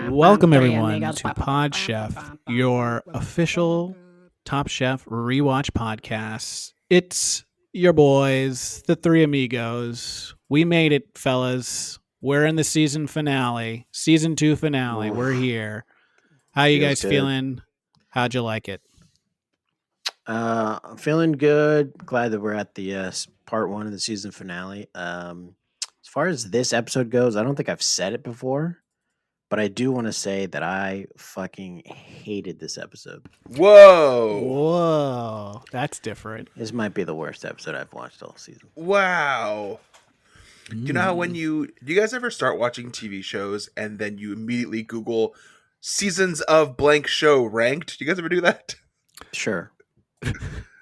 Welcome everyone to Pod Chef, your official Top Chef rewatch podcast. It's your boys, the three amigos. We made it, fellas. We're in the season finale, season 2 finale. We're here. How you guys feeling? How'd you like it? I'm feeling good. Glad that we're at the part 1 of the season finale. As far as this episode goes, I don't think I've said it before, but I do want to say that I fucking hated this episode. Whoa, that's different. This might be the worst episode I've watched all season. Wow. Do you know how do you guys ever start watching TV shows and then you immediately Google seasons of blank show ranked? Do you guys ever do that? Sure.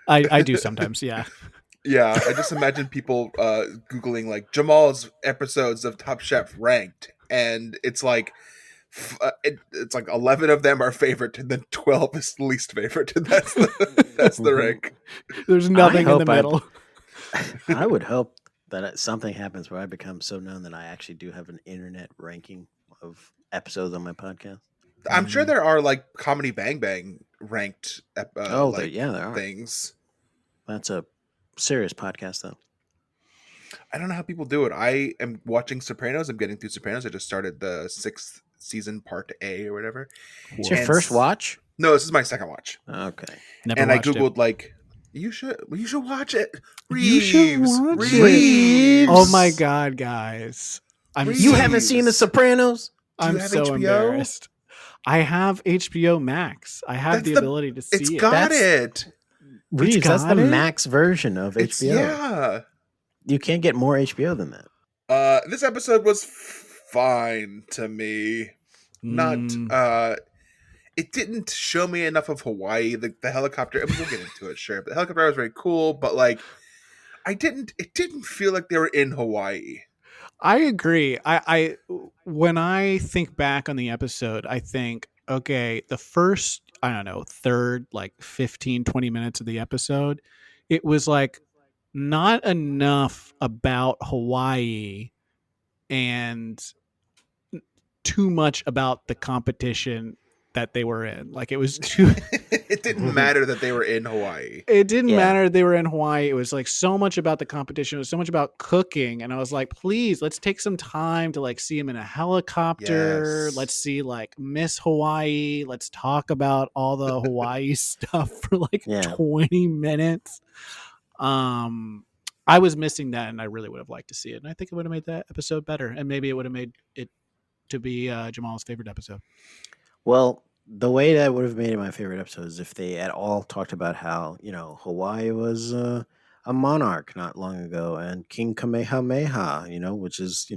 I do sometimes, yeah. Yeah, I just imagine people Googling like Jamal's episodes of Top Chef ranked, and it's like it's like 11 of them are favorite, and then 12 is least favorite, and that's the rank. There's nothing in the middle. I would hope that something happens where I become so known that I actually do have an internet ranking of episodes on my podcast. I'm sure there are like Comedy Bang Bang ranked there are things. That's a serious podcast, though. I don't know how people do it. I am watching Sopranos. I'm getting through Sopranos. I just started the 6th season, part A or whatever. It's your first watch? No, this is my second watch. Okay. Never I googled it. Like, you should watch it. You should watch Reeves. it. Oh my god, guys! You haven't seen The Sopranos? I'm so HBO? Embarrassed. I have HBO Max. I have the ability to see it's it. Got it. Reeves, that's the Max version of HBO. Yeah. You can't get more HBO than that. This episode was fine to me. Not it didn't show me enough of Hawaii. The helicopter, I mean, we'll get into it, sure. But the helicopter was very cool, but like it didn't feel like they were in Hawaii. I agree. I when I think back on the episode, I think, okay, the first, I don't know, third, like 15, 20 minutes of the episode, it was like not enough about Hawaii and too much about the competition that they were in. Like it was too It didn't matter that they were in Hawaii. It didn't matter they were in Hawaii. It was like so much about the competition. It was so much about cooking. And I was like, please, let's take some time to like see him in a helicopter. Yes. Let's see like Miss Hawaii. Let's talk about all the Hawaii stuff for like 20 minutes. I was missing that, and I really would have liked to see it. And I think it would have made that episode better. And maybe it would have made it to be Jamal's favorite episode. Well, the way that would have made it my favorite episode is if they at all talked about how, Hawaii was a monarch not long ago, and King Kamehameha, which is,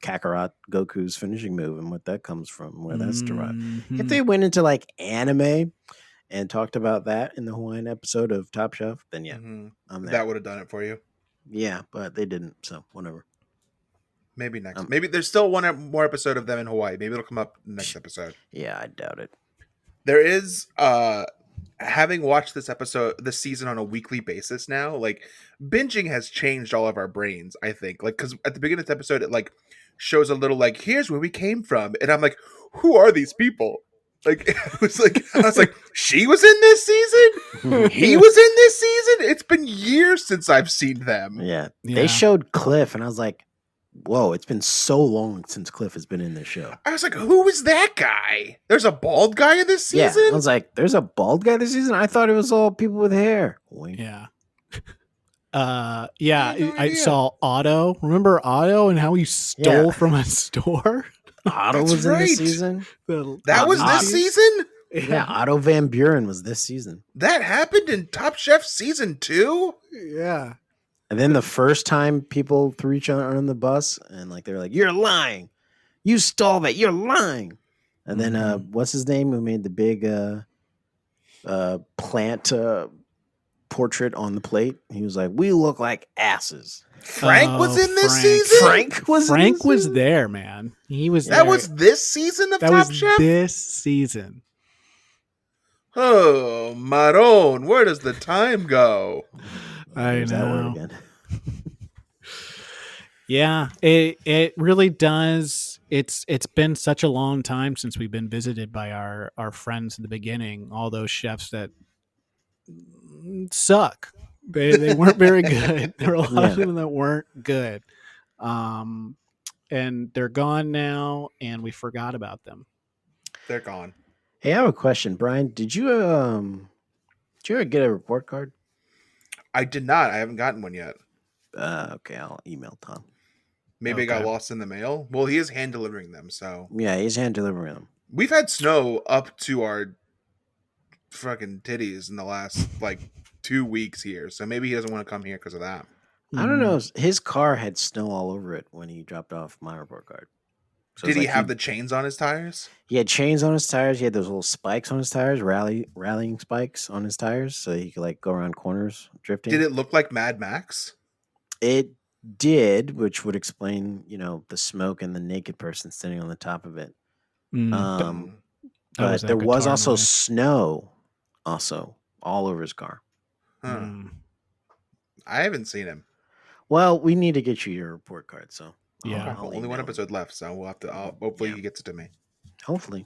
Kakarot, Goku's finishing move, and what that comes from, where that's derived. If they went into like anime and talked about that in the Hawaiian episode of Top Chef, then I'm there. That would have done it for you. Yeah, but they didn't, so whatever. Maybe next. Maybe there's still one more episode of them in Hawaii. Maybe it'll come up next episode. Yeah, I doubt it. There is, having watched this season on a weekly basis now, like binging has changed all of our brains, I think. Like, because at the beginning of this episode, it like shows a little like, here's where we came from. And I'm like, who are these people? Like, I was like, she was in this season? He was in this season? It's been years since I've seen them. Yeah. They showed Cliff, and I was like, whoa, it's been so long since Cliff has been in this show. I was like, who is that guy? There's a bald guy in this season? Yeah, I was like, there's a bald guy this season? I thought it was all people with hair. Wink. Yeah. I saw Otto. Remember Otto and how he stole from a store? Otto was in this season? That was this season? Yeah, Otto Van Buren was this season. That happened in Top Chef season 2? Yeah. And then the first time people threw each other on the bus, and like they were like, "You're lying, you stole that, you're lying." And then what's his name who made the big plant portrait on the plate? He was like, "We look like asses." Frank was in this season. Frank was there, man. He was. That there. was this season of Top Chef. This season. Oh, Maron, where does the time go? I There's that word know. again. Yeah, it really does. It's been such a long time since we've been visited by our friends in the beginning. All those chefs that suck. They weren't very good. There were a lot Yeah. of them that weren't good. Um, and they're gone now, and we forgot about them. They're gone. Hey, I have a question, Brian. Did you ever get a report card? I did not. I haven't gotten one yet. Okay, I'll email Tom. Maybe it got Okay. lost in the mail. Well, he is hand delivering them, so Yeah, he's hand delivering them. we've had snow up to our fucking titties in the last like 2 weeks here. So maybe he doesn't want to come here because of that. I don't know. Mm. His car had snow all over it when he dropped off my report card. So Did it's he like have the chains on his tires? he had chains on his tires. He had those little spikes on his tires, rallying spikes on his tires, so he could like go around corners drifting. Did it look like Mad Max? It did, which would explain, the smoke and the naked person standing on the top of it. Mm. Um, That was but that there was guitar also noise. snow, also all over his car. Huh. Mm. I haven't seen him. Well, we need to get you your report card, so Yeah. I'll Only one email him. episode left, so we'll have to. Hopefully, Yeah. he gets it to me. Hopefully,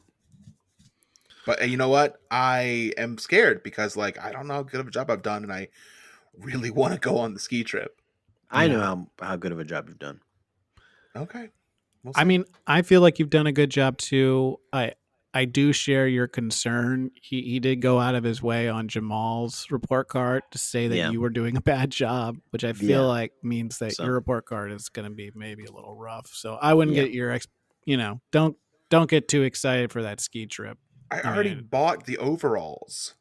But you know what? I am scared because, like, I don't know how good of a job I've done, and I really want to go on the ski trip. I know Yeah. how good of a job you've done. Okay. We'll I see. mean, I feel like you've done a good job too. I do share your concern. He did go out of his way on Jamal's report card to say that Yeah. you were doing a bad job, which I feel Yeah. like means that So- your report card is going to be maybe a little rough. So I wouldn't Yeah. get your don't get too excited for that ski trip. I already mean- bought the overalls,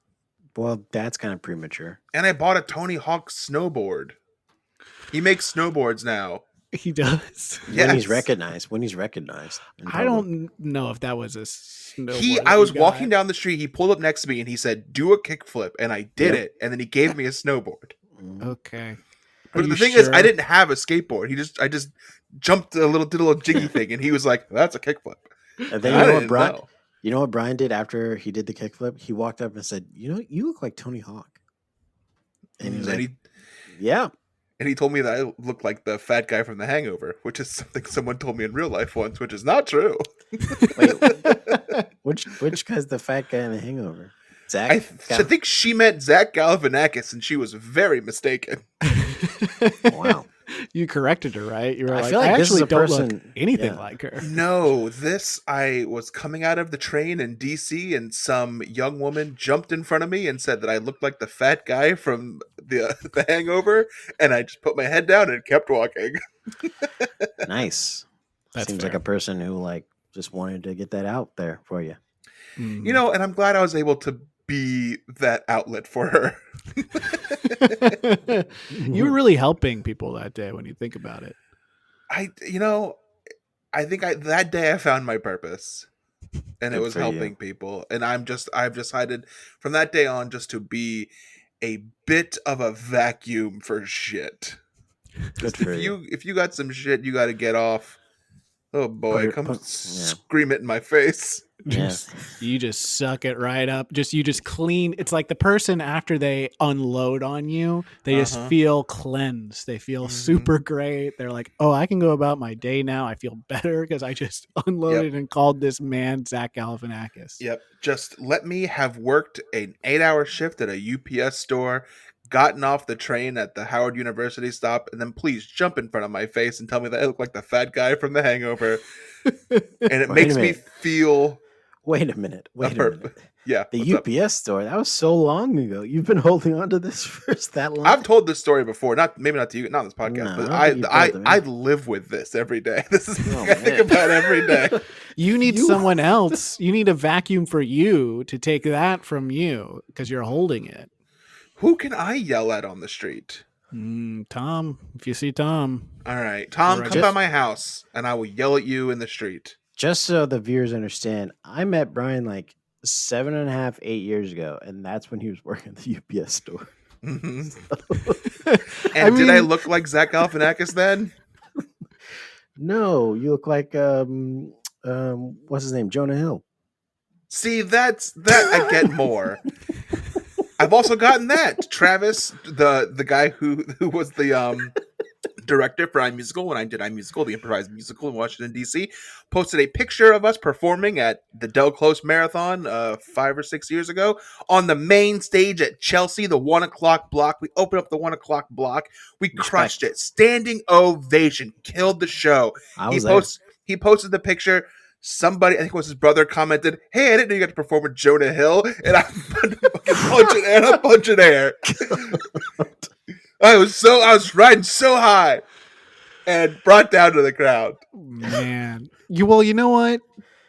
Well, that's kind of premature. and I bought a Tony Hawk snowboard. He makes snowboards now. He does. When he's Yes. recognized. in I public. don't know if that was a snowboard. I that was you walking got. down the street. He pulled up next to me and he said, "Do a kickflip," and I did Yep. it. And then he gave me a snowboard. Mhm. Okay. But Are the you thing is, I sure? didn't have a skateboard. I just jumped did a little jiggy thing, and he was like, "That's a kickflip." And then I you know what didn't Brian? know. You know what Brian did after he did the kickflip? He walked up and said, you look like Tony Hawk." And he was And like, he "Yeah." and he told me that I looked like the fat guy from The Hangover, which is something someone told me in real life once, which is not true. Which guy's the fat guy in The Hangover? Zach. I think she meant Zach Galifianakis, and she was very mistaken. Wow. You corrected her, right? You were I like, feel like I this is actually a don't look person- anything yeah. like her. No, I was coming out of the train in DC, and some young woman jumped in front of me and said that I looked like the fat guy from the Hangover, and I just put my head down and kept walking. Nice. That's Seems fair. like a person who just wanted to get that out there for you. Mm. You know, and I'm glad I was able to be that outlet for her. You were really helping people that day when you think about it. I think that day I found my purpose, and it Good was for you. helping people. And I've decided from that day on just to be a bit of a vacuum for shit. Good for If you got some shit you got to get off, oh boy, Put it- scream it in my face. Just, you just suck it right up. You just clean. It's like the person after they unload on you, they just Uh-huh. feel cleansed. They feel Mhm. super great. They're like, oh, I can go about my day now. I feel better because I just unloaded and called this man Zach Galifianakis. Yep. Just let me have worked an 8-hour shift at a UPS store, gotten off the train at the Howard University stop, and then please jump in front of my face and tell me that I look like the fat guy from The Hangover. And it Wait a makes me minute. feel Wait a minute. Wait a purpose. minute. Yeah. The what's up? UPS store, that was so long ago. You've been holding on to this for that long? I've told this story before, maybe not to you, not on this podcast, No, but I don't think you've told I them. live with this every day. This is Oh, something I think man. about every day. You need You- someone else. You need a vacuum for you to take that from you because you're holding it. Who can I yell at on the street? Tom, if you see Tom, All right, Tom, Right. come by my house, and I will yell at you in the street. Just so the viewers understand, I met Brian 7.5, 8 years ago, and that's when he was working at the UPS store. Mhm. I And did I mean- look like Zach Galifianakis then? No, you look like what's his name? Jonah Hill. See, that I get more. I've also gotten that. Travis, the guy who was the director for iMusical when I did iMusical, the improvised musical in Washington D.C., posted a picture of us performing at the Del Close Marathon 5 or 6 years ago on the main stage at Chelsea, the 1 o'clock block. We opened up the 1 o'clock block. We crushed it. Standing ovation, killed the show. He posted the picture. Somebody, I think it was his brother, commented, "Hey, I didn't know you got to perform with Jonah Hill," and I'm a bunch of air. I was riding so high and brought down to the crowd. Man, you know what?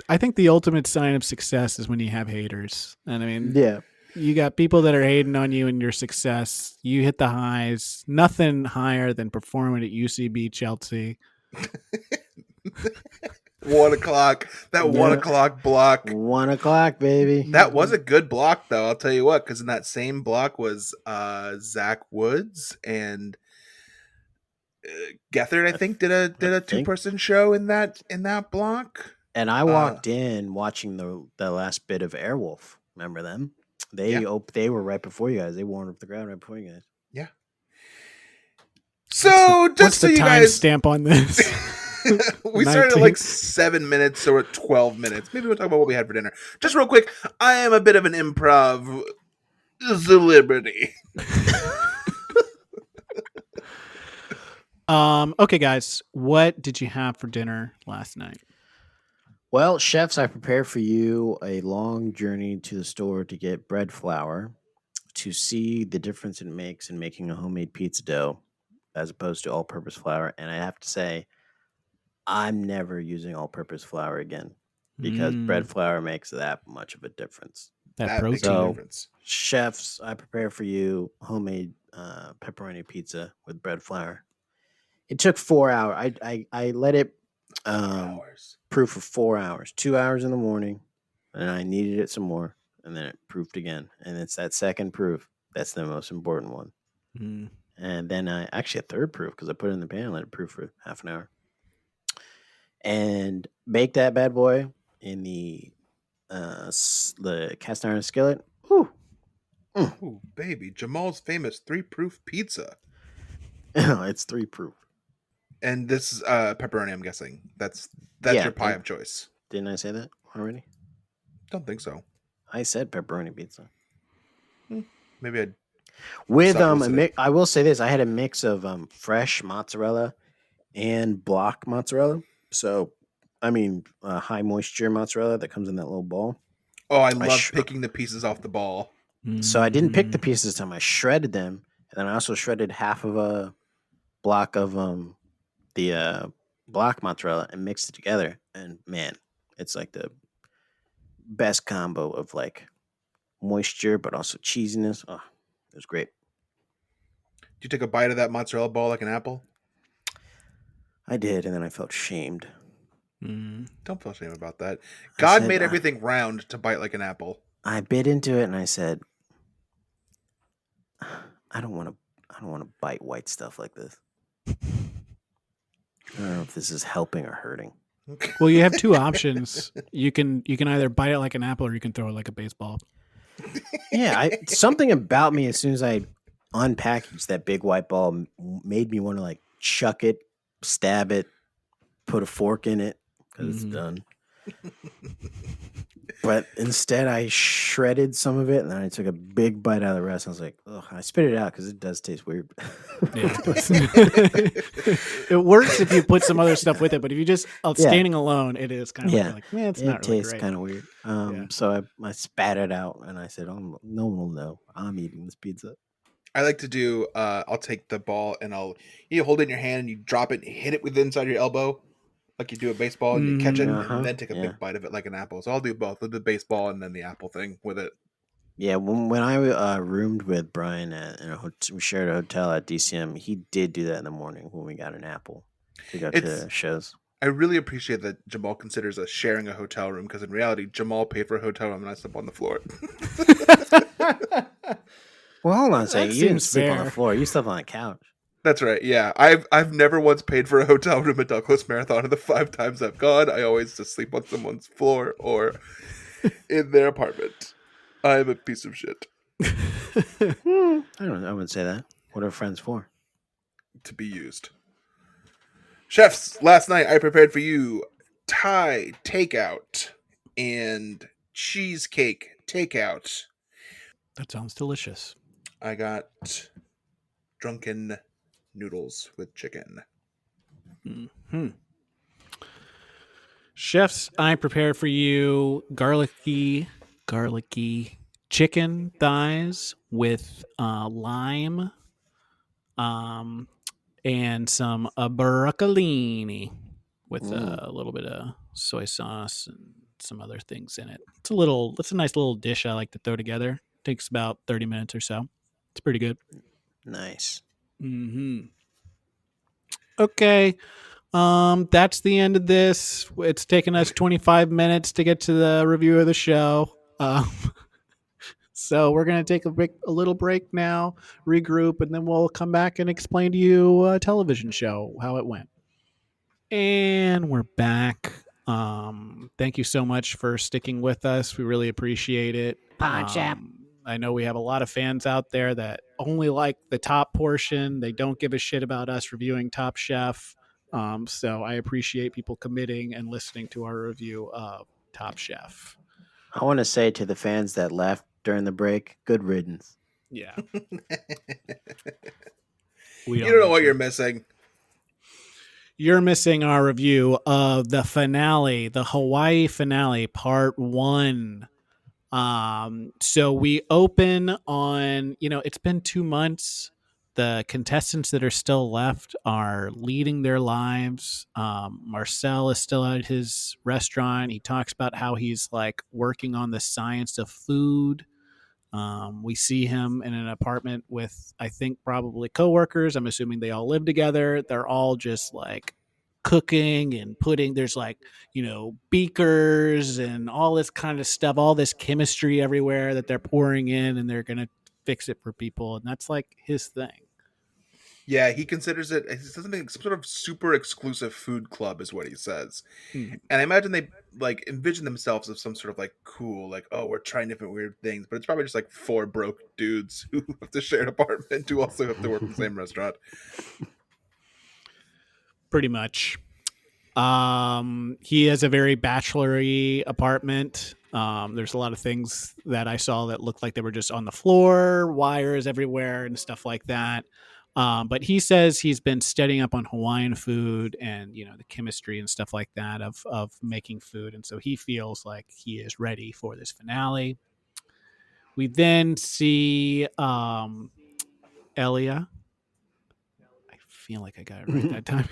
I think the ultimate sign of success is when you have haters. And I mean, Yeah. you got people that are hating on you and your success. You hit the highs. Nothing higher than performing at UCB Chelsea. 1 o'clock. That 1 o'clock block. 1 o'clock, baby. That was a good block, though. I'll tell you what, because in that same block was Zach Woods and Gethard. I think did a 2-person show in that block. And I walked in watching the last bit of Airwolf. Remember them? They were right before you guys. They warmed up the crowd right before you guys. Yeah. So what's the time stamp on this? We started at like 7 minutes, so we're at 12 minutes. Maybe we'll talk about what we had for dinner. Just real quick, I am a bit of an improv celebrity. Okay, guys, what did you have for dinner last night? Well, chefs, I prepared for you a long journey to the store to get bread flour to see the difference it makes in making a homemade pizza dough as opposed to all-purpose flour. And I have to say, I'm never using all-purpose flour again because bread flour makes that much of a difference. That protein. Makes a difference. Chefs, I prepare for you homemade pepperoni pizza with bread flour. It took 4 hours. I let it proof for 4 hours. 2 hours in the morning, and I kneaded it some more, and then it proofed again. And it's that second proof that's the most important one. Mm. And then a third proof because I put it in the pan and let it proof for half an hour. And bake that bad boy in the cast iron skillet. Ooh. Ooh, baby. Jamal's famous 3-proof pizza. It's 3 proof. And this is pepperoni, I'm guessing. That's your pie of choice. Didn't I say that already? Don't think so. I said pepperoni pizza. Maybe I with I will say this: I had a mix of fresh mozzarella and block mozzarella. So, I mean, high moisture mozzarella that comes in that little ball. Oh, I love picking the pieces off the ball. So I didn't pick the pieces this time. I shredded them, and then I also shredded half of a block of the block mozzarella and mixed it together. And man, it's like the best combo of like moisture but also cheesiness. Oh, it was great. Did you take a bite of that mozzarella ball like an apple? I did, and then I felt shamed. Don't feel shame about that. God made everything round to bite like an apple. I bit into it and I said, I don't want to bite white stuff like this. I don't know if this is helping or hurting. Well, you have two options. You can either bite it like an apple or you can throw it like a baseball. Yeah, something about me as soon as I unpackaged that big white ball made me want to like chuck it, stab it, put a fork in it because it's done. But instead, I shredded some of it, and then I took a big bite out of the rest. I was like, "Ugh!" I spit it out because it does taste weird. Yeah. It works if you put some other stuff with it, but if you just standing alone, it is kind of like, man, it's not really tastes great. kind of weird. So I spat it out, and I said, "Oh, no one will know I'm eating this pizza." I like to do. I'll take the ball and you hold it in your hand and you drop it, and hit it with the inside of your elbow. Like you do a baseball and you catch it and then take a big bite of it like an apple. So I'll do both. I'll do the baseball and then the apple thing with it. Yeah, when I roomed with Brian we shared a hotel at DCM, he did do that in the morning when we got an apple to go to shows. I really appreciate that Jamal considers us sharing a hotel room because in reality, Jamal paid for a hotel room and I slept on the floor. Well, hold on a second. You didn't sleep on the floor. You slept on the couch. That's right. Yeah, I've never once paid for a hotel room at Del Close Marathon. And the 5 times I've gone, I always just sleep on someone's floor or in their apartment. I'm a piece of shit. I don't know. I wouldn't say that. What are friends for? To be used. Chefs, last night I prepared for you Thai takeout and cheesecake takeout. That sounds delicious. I got drunken noodles with chicken. Hmm. Chefs, I prepared for you garlicky chicken thighs with lime, and some broccolini with a little bit of soy sauce and some other things in it. It's a nice little dish I like to throw together. Takes about 30 minutes or so. It's pretty good. Nice. Mm-hmm. Okay. That's the end of this. It's taken us 25 minutes to get to the review of the show. So we're gonna take a little break now, regroup, and then we'll come back and explain to you a television show how it went. And we're back. Thank you so much for sticking with us. We really appreciate it. I know we have a lot of fans out there that only like the top portion. They don't give a shit about us reviewing Top Chef. So I appreciate people committing and listening to our review of Top Chef. I want to say to the fans that left during the break, good riddance. Yeah. You don't know what you're missing. You're missing our review of the finale, the Hawaii finale, part 1. So we open on, it's been 2 months. The contestants that are still left are leading their lives. Marcel is still at his restaurant. He talks about how he's like working on the science of food. We see him in an apartment with, I think, probably coworkers. I'm assuming they all live together. They're all just like cooking and putting, there's like, beakers and all this kind of stuff, all this chemistry everywhere that they're pouring in, and they're going to fix it for people. And that's like his thing. Yeah, he considers it something, some sort of super exclusive food club is what he says. And I imagine they like envision themselves as some sort of like cool, like, oh, we're trying different weird things, but it's probably just like 4 broke dudes who have to share an apartment who also have to work in the same restaurant. Pretty much. He has a very bachelor-y apartment. There's a lot of things that I saw that looked like they were just on the floor, wires everywhere and stuff like that. But he says he's been studying up on Hawaiian food and, the chemistry and stuff like that of making food. And so he feels like he is ready for this finale. We then see Elia. I feel like I got it right that time.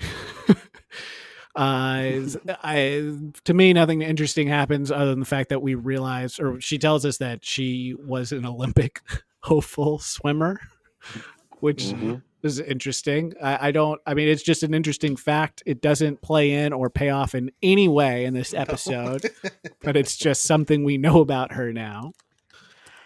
To me, nothing interesting happens other than the fact that we realize, or she tells us that she was an Olympic hopeful swimmer, which is interesting. I mean, it's just an interesting fact. It doesn't play in or pay off in any way in this episode, but it's just something we know about her now.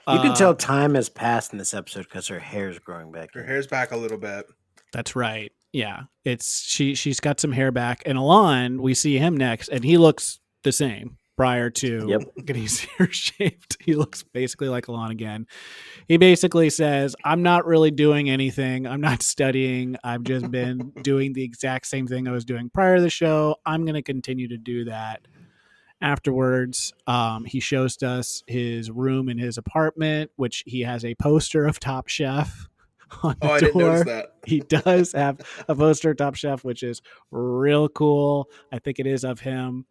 You can tell time has passed in this episode because her hair's growing back. Her hair's back a little bit. That's right. Yeah, it's she's got some hair back, and Alon, we see him next, and he looks the same prior to getting his hair shaved. He looks basically like Alon again. He basically says, "I'm not really doing anything. I'm not studying. I've just been doing the exact same thing I was doing prior to the show. I'm going to continue to do that." Afterwards, he shows us his room in his apartment, which he has a poster of Top Chef on the door. I didn't notice that. He does have a poster of Top Chef, which is real cool. I think it is of him.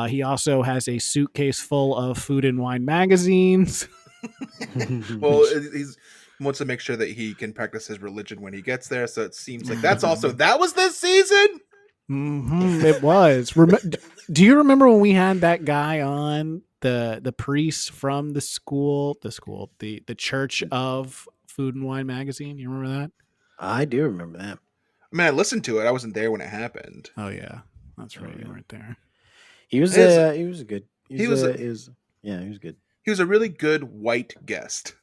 He also has a suitcase full of Food and Wine magazines. Well, he wants to make sure that he can practice his religion when he gets there. So it seems like that was this season. It was. Do you remember when we had that guy on, the priest from the Church of Food and Wine magazine? You remember that? I do remember that. I mean, I listened to it. I wasn't there when it happened. Oh yeah, that's right. You weren't there. He was good. He was good. He was a really good white guest.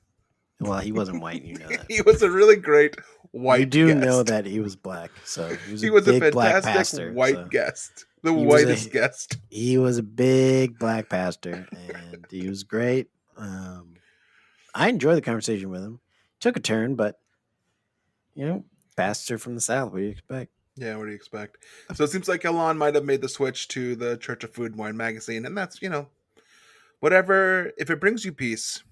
Well, he wasn't white, you know that. He was a really great white guest. Know that he was black, so he was a fantastic white guest. The whitest guest. He was a big black pastor, and he was great. I enjoyed the conversation with him. Took a turn, but bastard from the South. What do you expect? Yeah, what do you expect? So it seems like Elon might have made the switch to the Church of Food and Wine magazine, and that's whatever. If it brings you peace,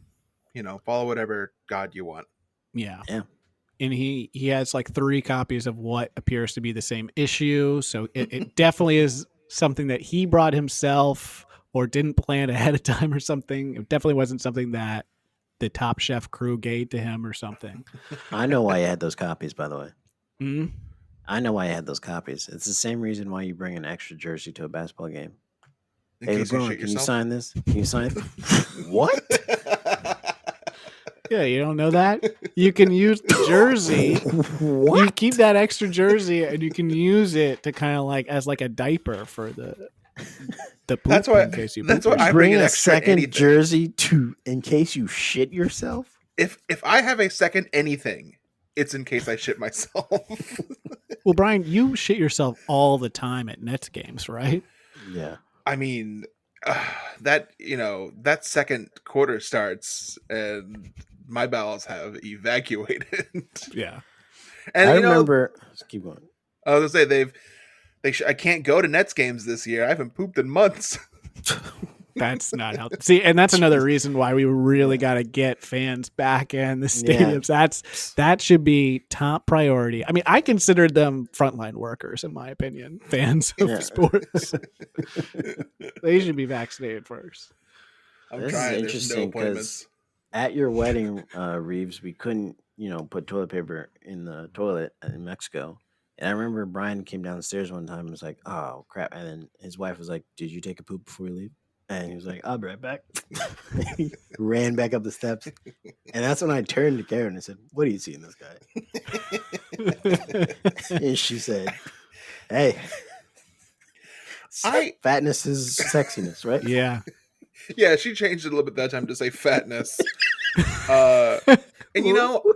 follow whatever God you want. Yeah. Yeah. And he has like 3 copies of what appears to be the same issue. So it definitely is something that he brought himself or didn't plan ahead of time or something. It definitely wasn't something that the Top Chef crew gave to him or something. I know why you had those copies, by the way. Mm-hmm. I know why you had those copies. It's the same reason why you bring an extra jersey to a basketball game. In Hey, case you LeBron, shit can you yourself. sign this? Can you sign what? Yeah, you don't know that? You can use the jersey. What? You keep that extra jersey and you can use it to kind of like as like a diaper for the poop That's why- in case you that's poop. why I Bring bring an a extra second anything. jersey in case you shit yourself? If I have a second anything, it's in case I shit myself. Well, Brian, you shit yourself all the time at Nets games, right? Yeah. I mean, that second quarter starts and my bowels have evacuated. Yeah. And I remember. Let's keep going. I was gonna say I can't go to Nets games this year. I haven't pooped in months. That's not how. See, and that's another reason why we really got to get fans back in the stadiums. That should be top priority. I mean, I consider them frontline workers, in my opinion. Fans of Yeah. sports, they should be vaccinated first. I'm This is trying. There's no interesting 'cause appointments. At your wedding, Reeves, we couldn't, put toilet paper in the toilet in Mexico. And I remember Brian came down the stairs one time and was like, oh, crap. And then his wife was like, did you take a poop before we leave? And he was like, I'll be right back. He ran back up the steps. And that's when I turned to Karen and said, what do you see in this guy? And she said, hey, fatness is sexiness, right? Yeah. Yeah, she changed it a little bit that time to say fatness. And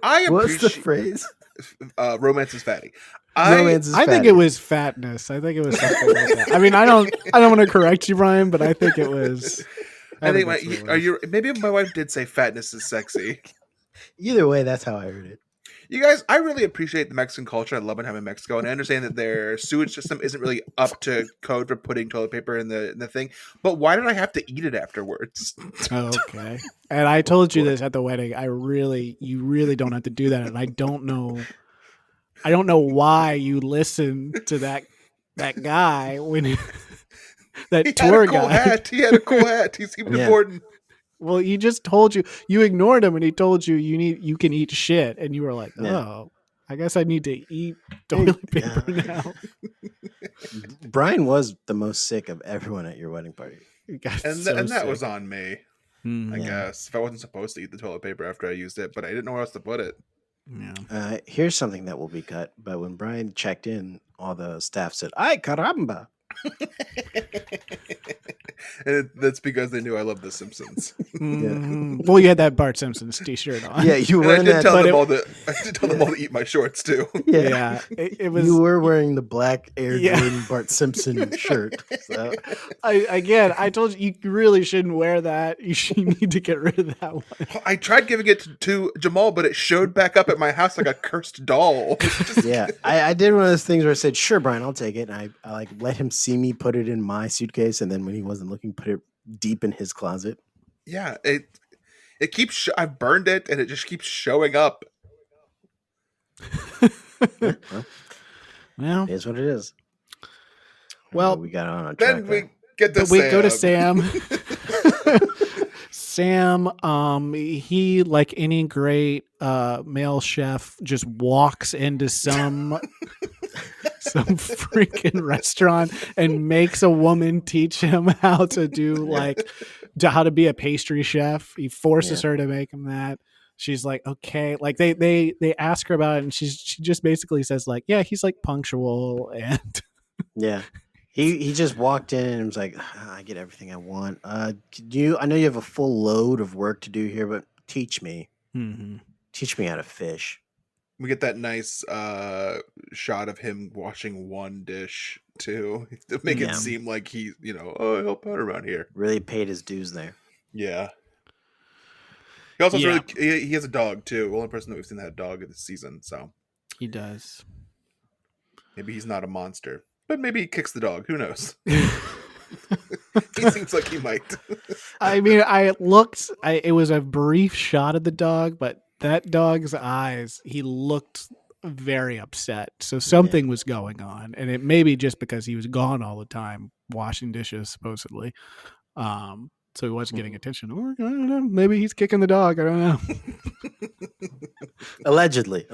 I What's the appreciate phrase? romance is fatty. Romance is I think fatty. it was fatness. I think it was something like that. I mean, I don't want to correct you, Brian, but I think it was. I think that's what it was. maybe my wife did say fatness is sexy. Either way, that's how I heard it. You guys, I really appreciate the Mexican culture. I love my time in Mexico, and I understand that their sewage system isn't really up to code for putting toilet paper in the thing. But why did I have to eat it afterwards? Okay. And I told you this at the wedding. You really don't have to do that. And I don't know why you listen to that guy when that He tour had a cool guide. hat. He had a cool hat. He seemed Yeah. important. Well, he just told you ignored him and he told you you can eat shit and you were like, Yeah. oh, I guess I need to eat toilet paper Yeah. now. Brian was the most sick of everyone at your wedding party. You got And so that sick. was on me, Mhm. I Yeah. guess. If I wasn't supposed to eat the toilet paper after I used it, but I didn't know where else to put it. Yeah. Here's something that will be cut. But when Brian checked in, all the staff said, "Ay caramba!" And that's because they knew I love The Simpsons. Mhm. Well, you had that Bart Simpson's t-shirt on. Yeah, you And were I in did that. tell but them it- I did tell them all to eat my shorts too. Yeah. It was. You were wearing the black Air Yeah. Jordan Bart Simpson shirt. So. I told you really shouldn't wear that. You need to get rid of that one. I tried giving it to Jamal, but it showed back up at my house like a cursed doll. Yeah, I did one of those things where I said, "Sure, Brian, I'll take it." And I like let him see me put it in my suitcase, and then when he wasn't looking, put it deep in his closet. Yeah, it keeps. I've burned it, and it just keeps showing up. Yeah, well, Well, it is what it is. Well, we got on a track. Then we get to but we go to Sam. Sam. He, like any great male chef, just walks into some freaking restaurant and makes a woman teach him how to do how to be a pastry chef. He forces her to make him that. She's like, okay, like they ask her about it, and she just basically says like, yeah, he's like punctual and Yeah. He just walked in and was like, I get everything I want. I know you have a full load of work to do here, but teach me. Teach me how to fish. We get that nice shot of him washing one dish too, to make Yeah. it seem like he's, I help out around here. Really paid his dues there. Yeah. He also has Yeah. he has a dog too. Only person that we've seen that had a dog this season. So He does. maybe he's not a monster, but maybe he kicks the dog. Who knows? He seems like he might. I mean, it was a brief shot of the dog, but that dog's eyes, he looked very upset. So something was going on. And it may be just because he was gone all the time, washing dishes, supposedly. So he wasn't getting attention. Or I don't know. Maybe he's kicking the dog. I don't know. Allegedly.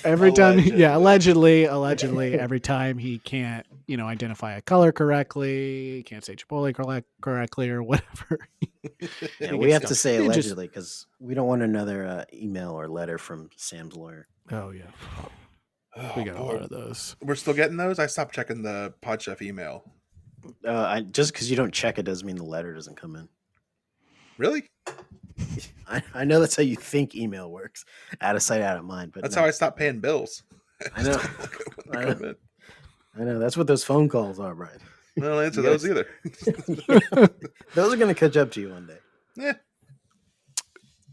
Every time, Allegedly. allegedly, every time he can't, identify a color correctly, can't say Chipotle correctly or whatever. Yeah, we have to say allegedly because we don't want another email or letter from Sam's lawyer. Oh yeah, we got a lot of those. We're still getting those. I stopped checking the Podchef email. Just because you don't check it doesn't mean the letter doesn't come in. Really? I know that's how you think email works. Out of sight, out of mind. But that's no. how I stopped paying bills. I know. I know. That's what those phone calls are, Brian. I don't answer those either. Those are going to catch up to you one day. Yeah.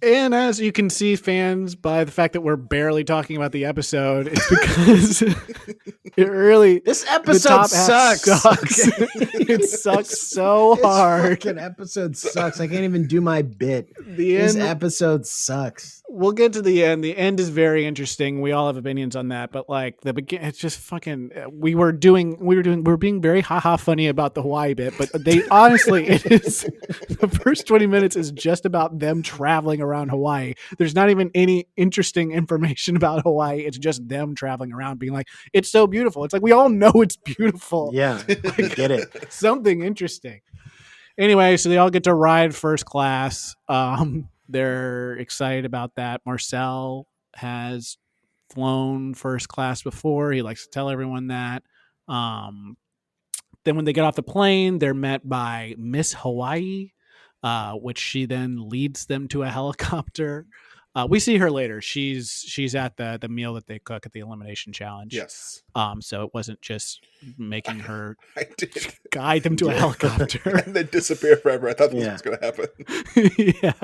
And as you can see, fans, by the fact that we're barely talking about the episode, it's because this episode sucks. It sucks so hard. Fucking episode sucks. I can't even do my bit. This episode sucks. We'll get to the end. The end is very interesting. We all have opinions on that, but like the beginning, it's just fucking. We were being very haha funny about the Hawaii bit, but they honestly, it is the first 20 minutes is just about them traveling around Hawaii. There's not even any interesting information about Hawaii. It's just them traveling around, being like, "It's so beautiful." It's like we all know it's beautiful. Yeah, I get it. Something interesting. Anyway, so they all get to ride first class. They're excited about that. Marcel has flown first class before. He likes to tell everyone that. Then when they get off the plane, they're met by Miss Hawaii, which she then leads them to a helicopter. We see her later. She's at the meal that they cook at the elimination challenge. Yes. So it wasn't just making her I did guide them to a helicopter and then disappear forever. I thought this was going to happen. Yeah.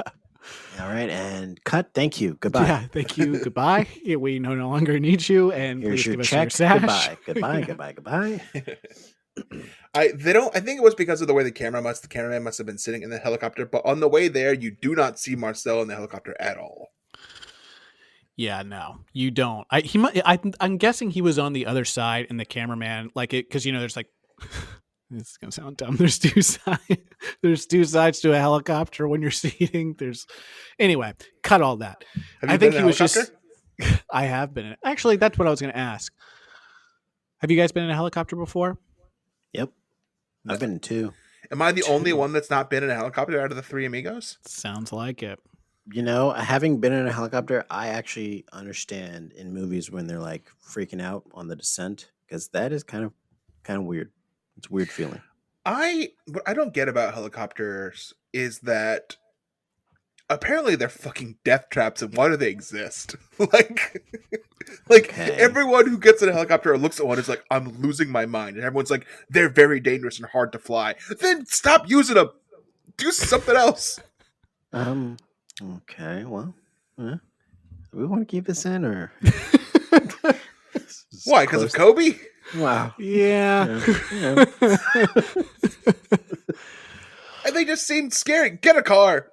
All right, and cut. Thank you. Goodbye. Yeah, thank you. Goodbye. We no longer need you. And here's please your give us check. your sash. Goodbye. Goodbye. I think it was because of the way the cameraman must have been sitting in the helicopter, but on the way there you do not see Marcel in the helicopter at all. Yeah, no, you don't. I'm guessing he was on the other side, and the cameraman, like it, because there's like, this is gonna sound dumb. There's two sides. There's two sides to a helicopter when you're seating. Anyway, cut all that. I think he was just. I have been in it. Actually, that's what I was gonna ask. Have you guys been in a helicopter before? Yep, I've been in two. Am I the only one that's not been in a helicopter out of the three amigos? Sounds like it. Having been in a helicopter, I actually understand in movies when they're like freaking out on the descent, because that is kind of weird. It's a weird feeling. What I don't get about helicopters is that apparently they're fucking death traps, and why do they exist? Everyone who gets in a helicopter or looks at one is like, I'm losing my mind, and everyone's like, they're very dangerous and hard to fly. Then stop using them. Do something else. Okay, well, do we want to keep this in or why? Because of Kobe? Wow. Yeah. And they just seem scary. Get a car.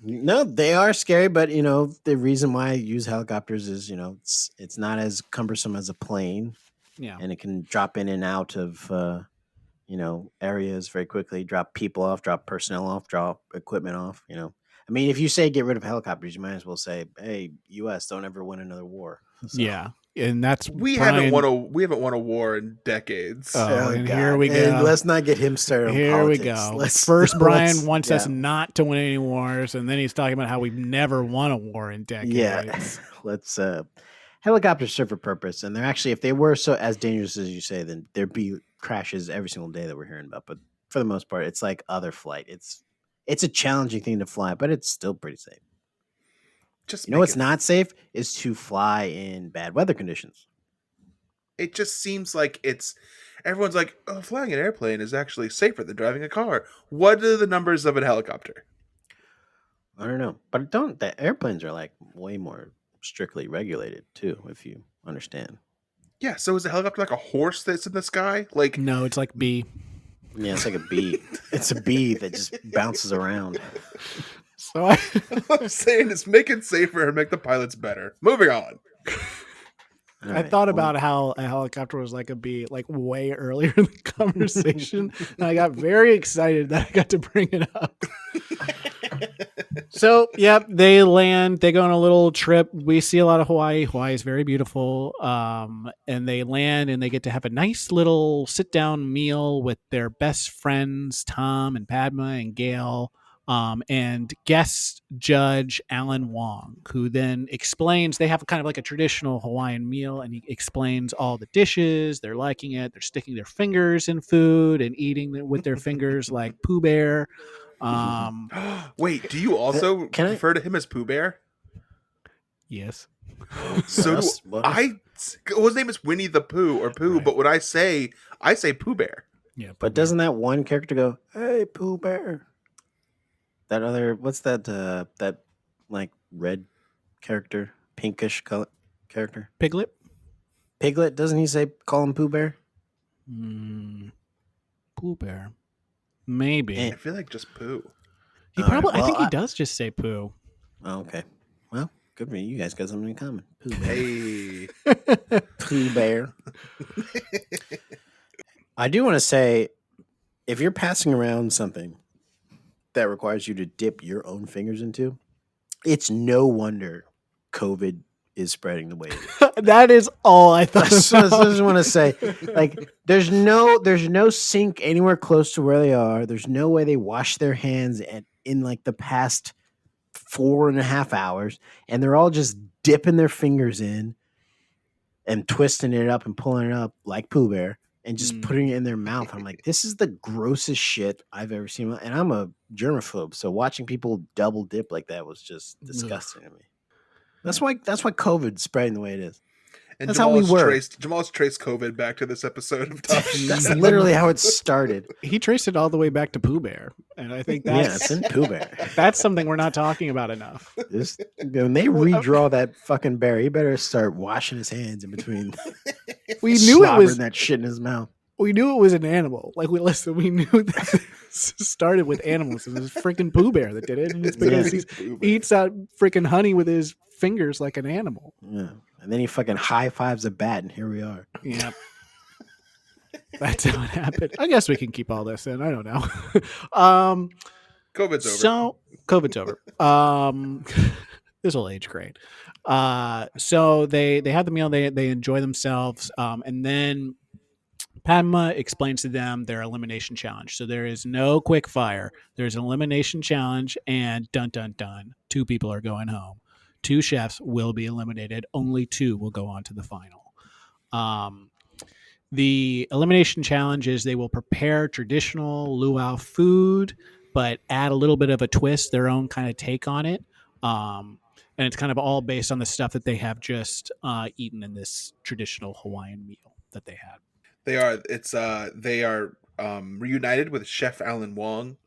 No, they are scary, but the reason why I use helicopters is it's not as cumbersome as a plane. Yeah, and it can drop in and out of areas very quickly. Drop people off, drop personnel off, drop equipment off. I mean, if you say get rid of helicopters, you might as well say, "Hey, U.S., don't ever win another war." So. Yeah, and that's we haven't won a war in decades. Oh, and God. Here we go. And let's not get him started. Here on we go. First, Brian wants us not to win any wars, and then he's talking about how we've never won a war in decades. Yeah, let's. Helicopters serve a purpose, and they're actually, if they were so as dangerous as you say, then there'd be crashes every single day that we're hearing about. But for the most part, it's like other flight. It's a challenging thing to fly, but it's still pretty safe. Just what's not safe is to fly in bad weather conditions. It just seems like everyone's like, oh, flying an airplane is actually safer than driving a car. What are the numbers of a helicopter? I don't know, but don't the airplanes are like way more strictly regulated too, if you understand. Yeah, so is the helicopter like a horse that's in the sky? Like, No, it's like B. Yeah, it's like a bee. It's a bee that just bounces around. So I, I'm saying is make it safer and make the pilots better. Moving on. All I right, thought well, about how a helicopter was like a bee, like way earlier in the conversation, and I got very excited that I got to bring it up. So, yep, they land. They go on a little trip. We see a lot of Hawaii. Hawaii is very beautiful. And they land and they get to have a nice little sit down meal with their best friends, Tom and Padma and Gail, and guest judge Alan Wong, who then explains they have kind of like a traditional Hawaiian meal, and he explains all the dishes. They're liking it. They're sticking their fingers in food and eating it with their fingers like Pooh Bear. Um, Wait, do you also Can I- refer to him as Pooh Bear? yes. So what else- do what else? well, his name is Winnie the Pooh or Pooh, Right. but when I say Pooh Bear. Yeah, But doesn't that one character go, "Hey, Pooh Bear"? That other, what's that? That like red character, pinkish color character, Piglet? Piglet. Doesn't he say call him Pooh Bear? Pooh Bear. Maybe. Eh. I feel like just Pooh. He All right, probably. I well, think he does just say Pooh. Oh, okay. Well, good for you. You guys got something in common. Pooh Bear. Hey. Pooh Bear. I do want to say, if you're passing around something that requires you to dip your own fingers into, it's no wonder COVID is spreading the way it is. That is all I I thought just, about. want to say, like, there's no sink anywhere close to where they are. There's no way they wash their hands in like the past 4.5 hours, and they're all just dipping their fingers in and twisting it up and pulling it up like Pooh Bear and just Mm. putting it in their mouth. I'm like, this is the grossest shit I've ever seen. And I'm a germaphobe, so watching people double dip like that was just disgusting to me. That's why COVID's spreading the way it is. And That's how we were. Jamal's traced COVID back to this episode of Top That's literally how it started. He traced it all the way back to Pooh Bear, and I think Yeah, that's it's in Pooh Bear. that's something we're not talking about enough. When they redraw that fucking bear, he better start washing his hands in between. We knew it was. that shit in his mouth. We knew it was an animal. Like we listened. We knew that this started with animals. It was freaking Pooh Bear that did it, and it's because Yeah. he eats out freaking honey with his fingers like an animal. Yeah. And then he fucking high fives a bat, and here we are. Yeah. That's how it happened. I guess we can keep all this in. I don't know. COVID's over. So COVID's over. This will age great. So they have the meal. They enjoy themselves. And then Padma explains to them their elimination challenge. So there is no quick fire. There's an elimination challenge, and dun dun dun. 2 people are going home. 2 chefs will be eliminated. Only 2 will go on to the final. The elimination challenge is they will prepare traditional luau food, but add a little bit of a twist, their own kind of take on it. And it's kind of all based on the stuff that they have just eaten in this traditional Hawaiian meal that they had. They are reunited with Chef Alan Wong,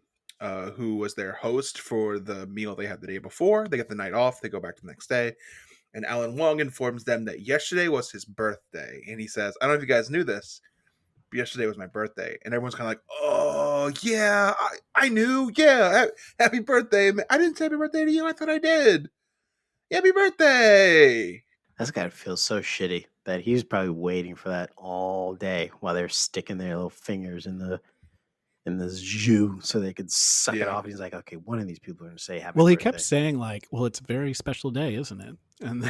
who was their host for the meal they had the day before. They get the night off. They go back the next day. And Alan Wong informs them that yesterday was his birthday. And he says, I don't know if you guys knew this, but yesterday was my birthday. And everyone's kind of like, oh, yeah, I knew. Yeah, happy birthday. I didn't say happy birthday to you. I thought I did. Happy birthday. That's gotta feel so shitty that he was probably waiting for that all day while they're sticking their little fingers in the jus so they could suck it Yeah. off. And he's like, okay, one of these people are gonna say happy Well, he birthday. kept saying like, well, it's a very special day, isn't it? And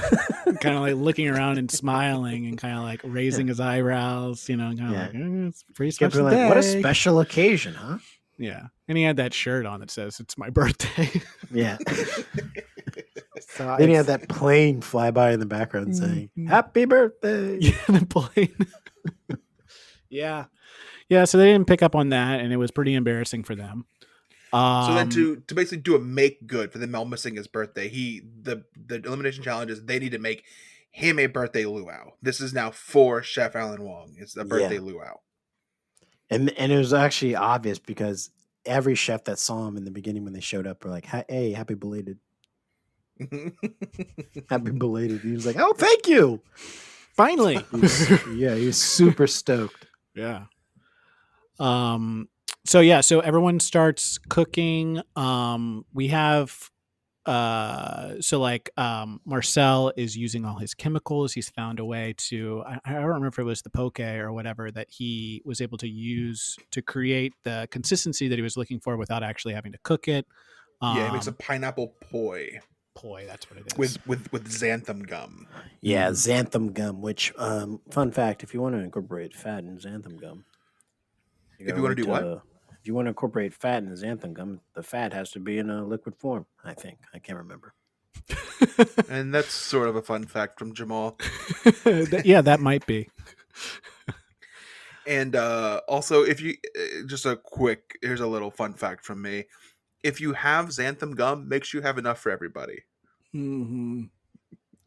kind of like looking around and smiling and kind of like raising his eyebrows, kind of Yeah. like, it's a pretty He kept special being like, what a day." special occasion, huh? Yeah. And he had that shirt on that says, it's my birthday. Yeah. So Then he it's- had that plane fly by in the background saying, Mhm. happy birthday. Yeah, the plane. Yeah. Yeah, so they didn't pick up on that, and it was pretty embarrassing for them. So then to basically do a make good for the Mel missing his birthday, the elimination challenge is they need to make him a birthday luau. This is now for Chef Alan Wong. It's a birthday luau. And it was actually obvious because every chef that saw him in the beginning when they showed up were like, "Hey, happy belated, happy belated." He was like, "Oh, thank you." Finally. He was super stoked. Yeah. So everyone starts cooking. We have Marcel is using all his chemicals. He's found a way to, I don't remember if it was the poke or whatever that he was able to use to create the consistency that he was looking for without actually having to cook it. Yeah, he makes a pineapple poi. Poi, that's what it is. With xanthan gum. Yeah, xanthan gum, which fun fact, if you want to incorporate fat in xanthan gum. If you want to do what? If you want to incorporate fat in the xanthan gum, the fat has to be in a liquid form, I think. I can't remember. And that's sort of a fun fact from Jamal. Yeah, that might be. And also, if you here's a little fun fact from me. If you have xanthan gum, make sure you have enough for everybody. Mm-hmm.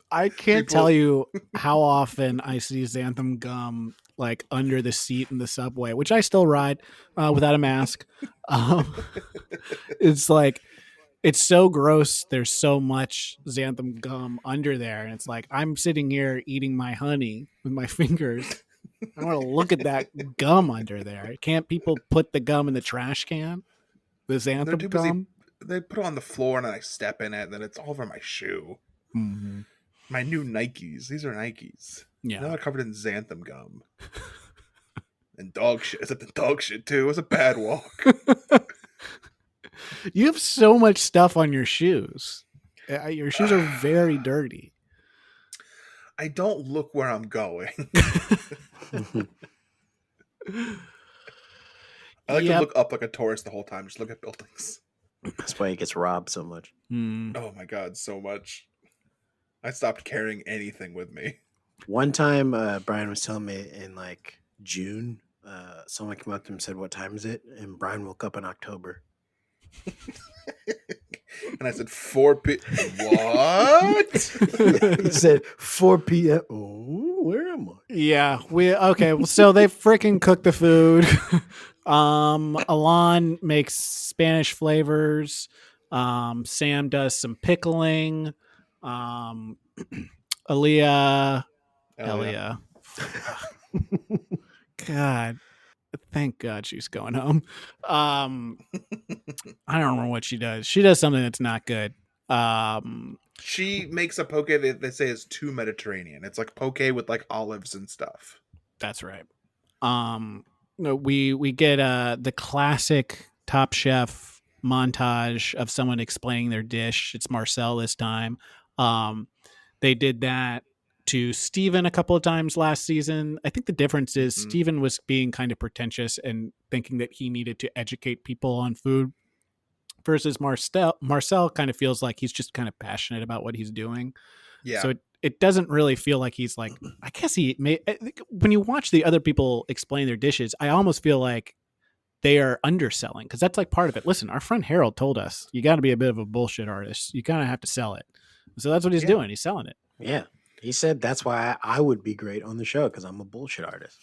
I can't tell you how often I see xanthan gum like under the seat in the subway, which I still ride without a mask. It's like, it's so gross. There's so much xanthan gum under there. And it's like, I'm sitting here eating my honey with my fingers. I want to look at that gum under there. Can't people put the gum in the trash can? The xanthan gum? They put it on the floor and I step in it, and then it's all over my shoe. Mm-hmm. My new Nikes. These are Nikes. Yeah. Now they're covered in xanthan gum. And dog shit. Is it the dog shit too? It was a bad walk. You have so much stuff on your shoes. Your shoes are very dirty. I don't look where I'm going. I like to look up like a tourist the whole time. Just look at buildings. That's why he gets robbed so much. Oh my god, so much. I stopped carrying anything with me. One time, Brian was telling me in like June, someone came up to him and said, "What time is it?" And Brian woke up in October. And I said, 4 p. What? He said 4 p.m. Oh, where am I? Yeah, so they freaking cook the food. Alon makes Spanish flavors. Sam does some pickling. Elia. God, thank God she's going home. I don't remember what she does. She does something that's not good. She makes a poke that they say is too Mediterranean. It's like poke with like olives and stuff. That's right. We get the classic Top Chef montage of someone explaining their dish. It's Marcel this time. They did that to Steven a couple of times last season. I think the difference is Steven was being kind of pretentious and thinking that he needed to educate people on food, versus Marcel kind of feels like he's just kind of passionate about what he's doing. Yeah. So it doesn't really feel like he's like, I guess when you watch the other people explain their dishes, I almost feel like they are underselling, because that's like part of it. Listen, our friend Harold told us, you got to be a bit of a bullshit artist. You kind of have to sell it. So that's what he's doing. He's selling it. Yeah. He said that's why I would be great on the show, because I'm a bullshit artist.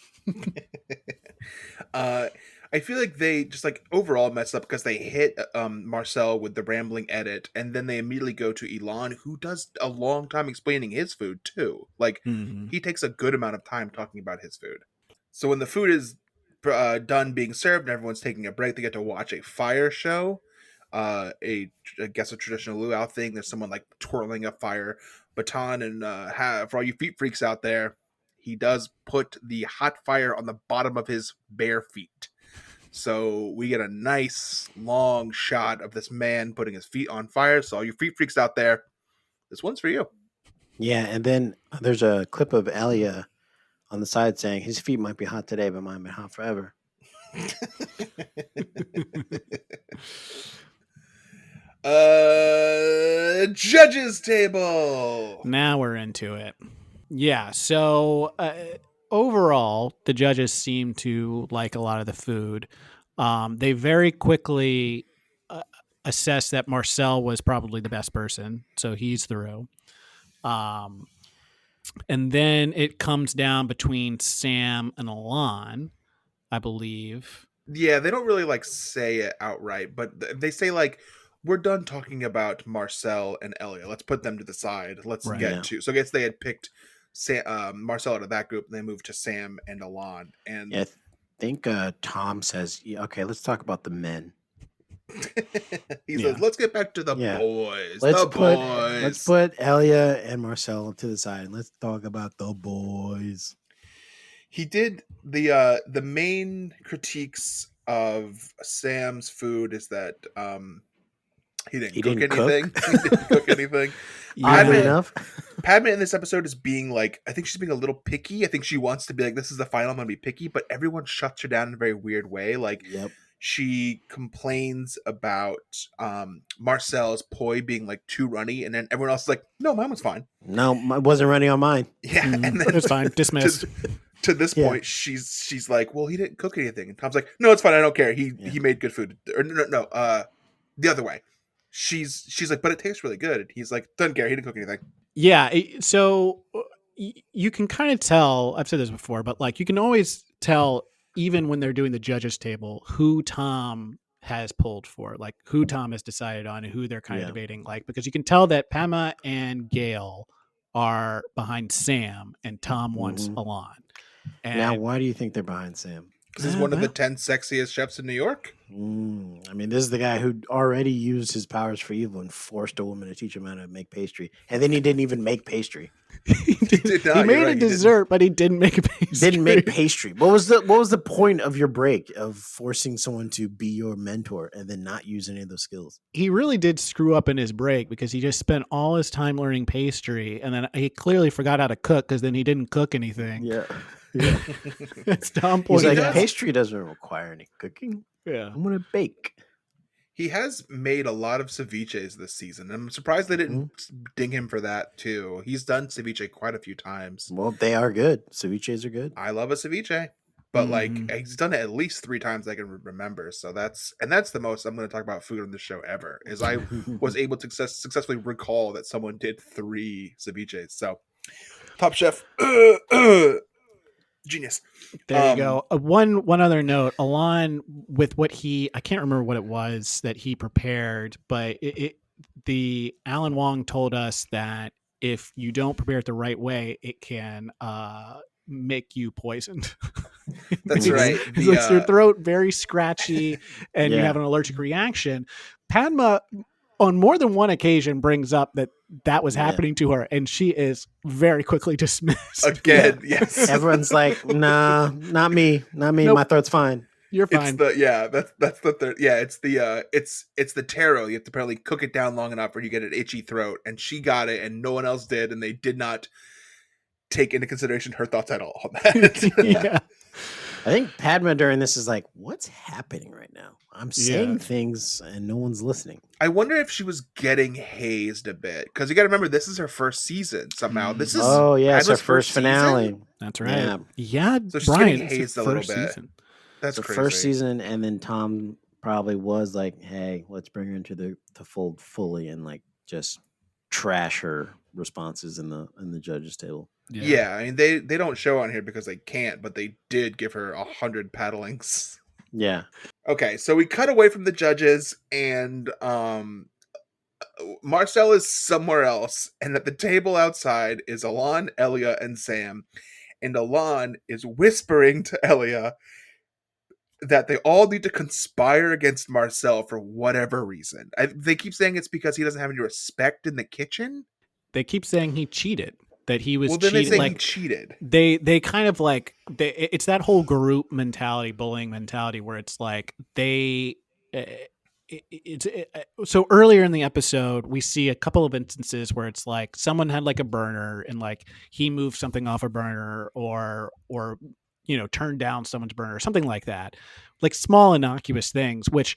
I feel like they just like overall mess up because they hit Marcel with the rambling edit, and then they immediately go to Elon, who does a long time explaining his food too. Like he takes a good amount of time talking about his food. So when the food is done being served and everyone's taking a break, they get to watch a fire show. I guess a traditional luau thing. There's someone like twirling a fire baton, and for all you feet freaks out there, he does put the hot fire on the bottom of his bare feet. So we get a nice long shot of this man putting his feet on fire. So all you feet freaks out there, this one's for you. Yeah, and then there's a clip of Elia on the side saying his feet might be hot today, but mine been hot forever. Judges table. Now we're into it. Yeah. So overall, the judges seem to like a lot of the food. They very quickly assessed that Marcel was probably the best person, so he's through. And then it comes down between Sam and Alon, I believe. Yeah, they don't really like say it outright, but they say like, we're done talking about Marcel and Elia. Let's put them to the side. Let's Right. get Yeah. to. So I guess they had picked Marcel out of that group, and they moved to Sam and Alon. And Yeah, I think Tom says, yeah, okay, let's talk about the men. he Yeah. says, "Let's get back to the Yeah. boys. Let's the put boys." let's put Elia and Marcel to the side and let's talk about the boys. He did the main critiques of Sam's food is that he didn't He cook didn't anything. cook? He didn't cook anything. Oddly Padme- enough. Padme in this episode is being like, I think she's being a little picky. I think she wants to be like, this is the final, I'm gonna be picky, but everyone shuts her down in a very weird way. Like Yep. she complains about Marcel's poi being like too runny, and then everyone else is like, no, mine was fine. No, I wasn't running on mine. Yeah, Mhm. and then It's fine. Dismissed. to this Yeah. point, she's like, well, he didn't cook anything, and Tom's like, no, it's fine, I don't care. He made good food. Or no, the other way. She's like, but it tastes really good. And he's like, doesn't care. He didn't cook anything. Yeah. So you can kind of tell, I've said this before, but like you can always tell, even when they're doing the judges table, who Tom has pulled for, like who Tom has decided on and who they're kind of Yeah. debating. Like, because you can tell that Pema and Gail are behind Sam and Tom wants Mhm. Alon. And Now, why do you think they're behind Sam? Because he's one of the 10 sexiest chefs in New York. I mean, this is the guy who already used his powers for evil and forced a woman to teach him how to make pastry. And then he didn't even make pastry. he did not, he you're made right, a he didn't. dessert, but he didn't make a pastry. Didn't make pastry. What was the point of your break of forcing someone to be your mentor and then not use any of those skills? He really did screw up in his break because he just spent all his time learning pastry, and then he clearly forgot how to cook because then he didn't cook anything. Yeah. It's Tom He's pointing like, out. pastry doesn't require any cooking. Yeah. I'm gonna bake. He has made a lot of ceviches this season. I'm surprised they didn't ding him for that too. He's done ceviche quite a few times. Well, they are good. Ceviches are good. I love a ceviche, but like Mhm. he's done it at least 3 times I can remember. So that's the most I'm going to talk about food on the show ever. Is I was able to successfully recall that someone did 3 ceviches. So Top Chef, genius. There you go. One other note, Alon, with what I can't remember what it was that he prepared, but the Alan Wong told us that if you don't prepare it the right way, it can make you poisoned. That's It right. makes your throat very scratchy and you Yeah. have an allergic reaction. Padma, on more than one occasion, brings up that was Yeah. happening to her, and she is very quickly dismissed. Again, yes. Everyone's like, nah, not me. Not me. Nope. My throat's fine. You're It's fine. that's the third. Yeah, it's the taro. You have to apparently cook it down long enough, or you get an itchy throat. And she got it, and no one else did, and they did not take into consideration her thoughts at all on that. Yeah. I think Padma during this is like, what's happening right now? I'm saying Yeah. things and no one's listening. I wonder if she was getting hazed a bit, because you got to remember this is her first season. Somehow this is Oh yeah, it's our Padma's first season? finale. That's right. Yeah. Yeah, So she's Brian, getting it's your hazed a little first bit. season. That's The crazy. first season, and then Tom probably was like, "Hey, let's bring her into the fold fully and like just trash her responses in the judges table." Yeah, I mean they don't show on here because they can't, but they did give her 100 paddlings. Yeah, Okay, so we cut away from the judges, and Marcel is somewhere else, and at the table outside is Alon, Elia, and Sam. And Alon is whispering to Elia that they all need to conspire against Marcel for whatever reason. They keep saying it's because he doesn't have any respect in the kitchen. They keep saying he cheated. That he was Well, then cheating. they say Like he cheated. they kind of like it's that whole group mentality, bullying mentality, where it's like so earlier in the episode we see a couple of instances where it's like someone had like a burner and like he moved something off a burner or turned down someone's burner or something like that, like small innocuous things which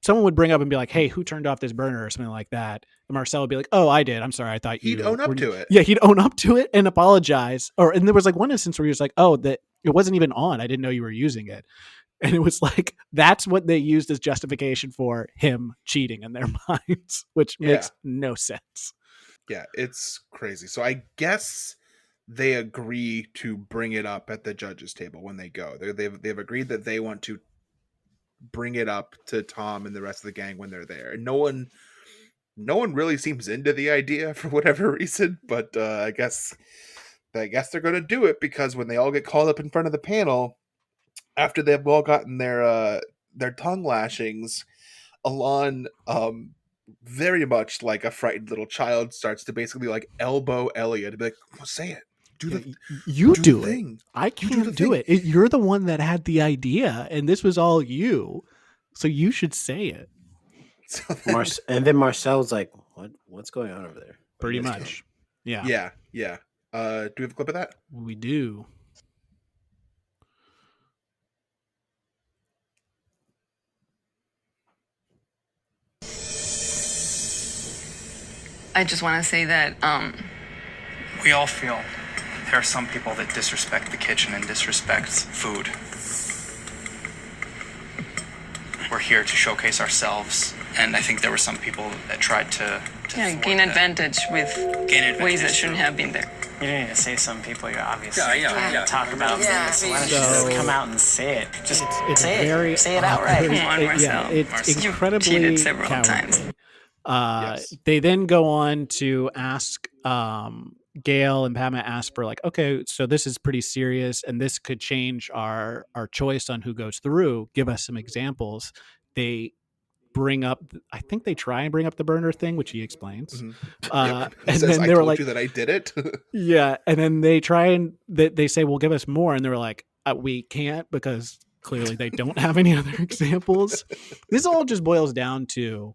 someone would bring up and be like, hey, who turned off this burner or something like that, and Marcel would be like, oh, I did, I'm sorry, I thought He'd own up to it. Yeah, he'd own up to it and apologize. And there was like one instance where he was like, oh, that it wasn't even on, I didn't know you were using it. And it was like, that's what they used as justification for him cheating in their minds, which makes no sense. Yeah, it's crazy. So I guess they agree to bring it up at the judges' table when they go. They've agreed that they want to bring it up to Tom and the rest of the gang when they're there. And no one really seems into the idea for whatever reason, but I guess they're going to do it, because when they all get called up in front of the panel after they've all gotten their tongue lashings, Alon, very much like a frightened little child, starts to basically like elbow Elliot to be like, well, say it. You do the it. thing. I can't do it. You're the one that had the idea, and this was all you. So you should say it. So and then Marcel's like, what's going on over there? Pretty much. Yeah. Yeah. Do we have a clip of that? We do. I just want to say that we all feel there are some people that disrespect the kitchen and disrespect food. We're here to showcase ourselves, and I think there were some people that tried to gain advantage with ways that shouldn't have been there. You don't need to say some people. You're obviously talk about Yeah. this. Why don't you just come out and say it? Just It's say very it. Say it outright. Come on, Marcel. It's Marcel. You've incredibly cheated several cowardly. times. Yes. They then go on to ask Gail and Padma ask for like, okay, so this is pretty serious and this could change our choice on who goes through. Give us some examples. They bring up, I think they try and bring up the burner thing, which he explains. Yep. He And says, then I they were told like, you that I did it. yeah. And then they try and they say, well, give us more. And they were like, we can't, because clearly they don't have any other examples. This all just boils down to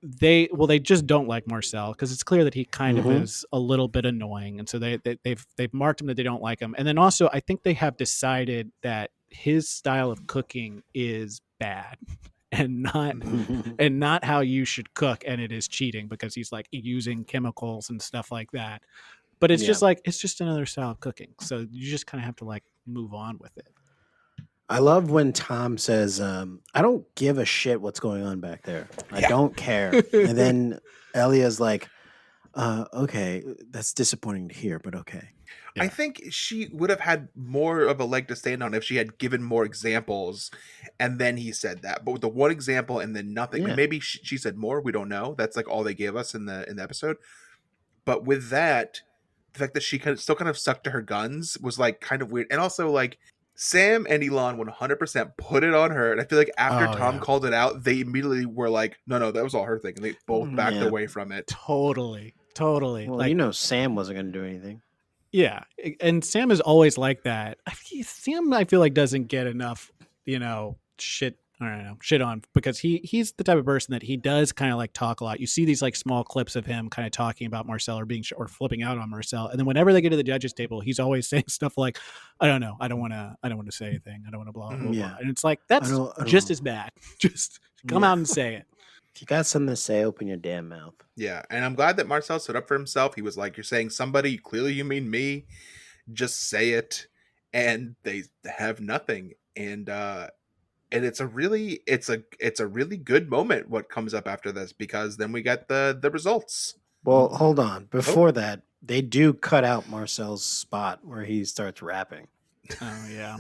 they just don't like Marcel, because it's clear that he kind of is a little bit annoying. And so they've marked him that they don't like him. And then also I think they have decided that his style of cooking is bad and not how you should cook, and it is cheating because he's like using chemicals and stuff like that. But it's just like, it's just another style of cooking, so you just kind of have to like move on with it. I love when Tom says, I don't give a shit what's going on back there. I don't care. And then Elia's like, okay, that's disappointing to hear, but okay. Yeah. I think she would have had more of a leg to stand on if she had given more examples and then he said that. But with the one example and then nothing, Yeah. maybe she said more. We don't know. That's like all they gave us in the episode. But with that, the fact that she still kind of stuck to her guns was like kind of weird. And also like Sam and Elon 100% put it on her. And I feel like after Tom called it out, they immediately were like, no, that was all her thing. And they both backed away from it. Totally. Well, like, Sam wasn't going to do anything. Yeah, and Sam is always like that. Sam, I feel like, doesn't get enough, shit. I don't know, shit on, because he's the type of person that he does kind of like talk a lot. You see these like small clips of him kind of talking about Marcel or flipping out on Marcel, and then whenever they get to the judges table, he's always saying stuff like, "I don't know, I don't want to say anything, I don't want to blah blah blah," and it's like that's just as bad. Just come out and say it. If you got something to say, open your damn mouth. Yeah, and I'm glad that Marcel stood up for himself. He was like, you're saying somebody, clearly you mean me. Just say it. And they have nothing. And it's a really good moment what comes up after this, because then we get the results. Well, hold on. Before that, they do cut out Marcel's spot where he starts rapping. Oh yeah.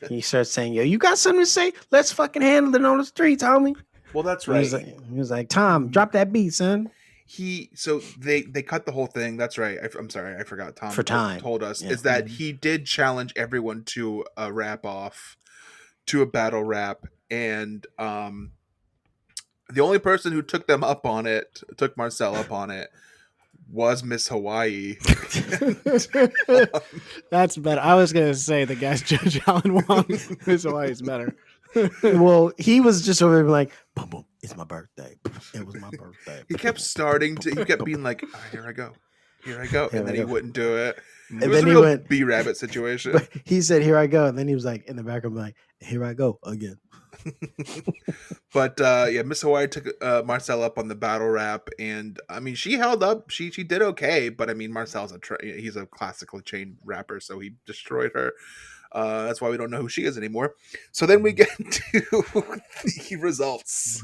He starts saying, yo, you got something to say? Let's fucking handle it on the streets, homie. Well, that's right. He was like, Tom, drop that beat, son. So they cut the whole thing. That's right. I'm sorry, I forgot. Tom told us is that he did challenge everyone to a rap off, to a battle rap, and the only person who took Marcel up on it, was Miss Hawaii. That's better. I was gonna say the guy's Judge Alan Wong. Miss Hawaii's better. Well, he was just over there like, boom, boom, it's my birthday. It was my birthday. He kept being like, oh, here I go. And then he wouldn't do it. And It was then a he real went, B-Rabbit situation. but he said, here I go. And then he was like, in the background, like, here I go again. But Miss Hawaii took Marcel up on the battle rap, and I mean, she held up. She did okay, but I mean, Marcel's he's a classically trained rapper, so he destroyed her. That's why we don't know who she is anymore. So then we get to the results.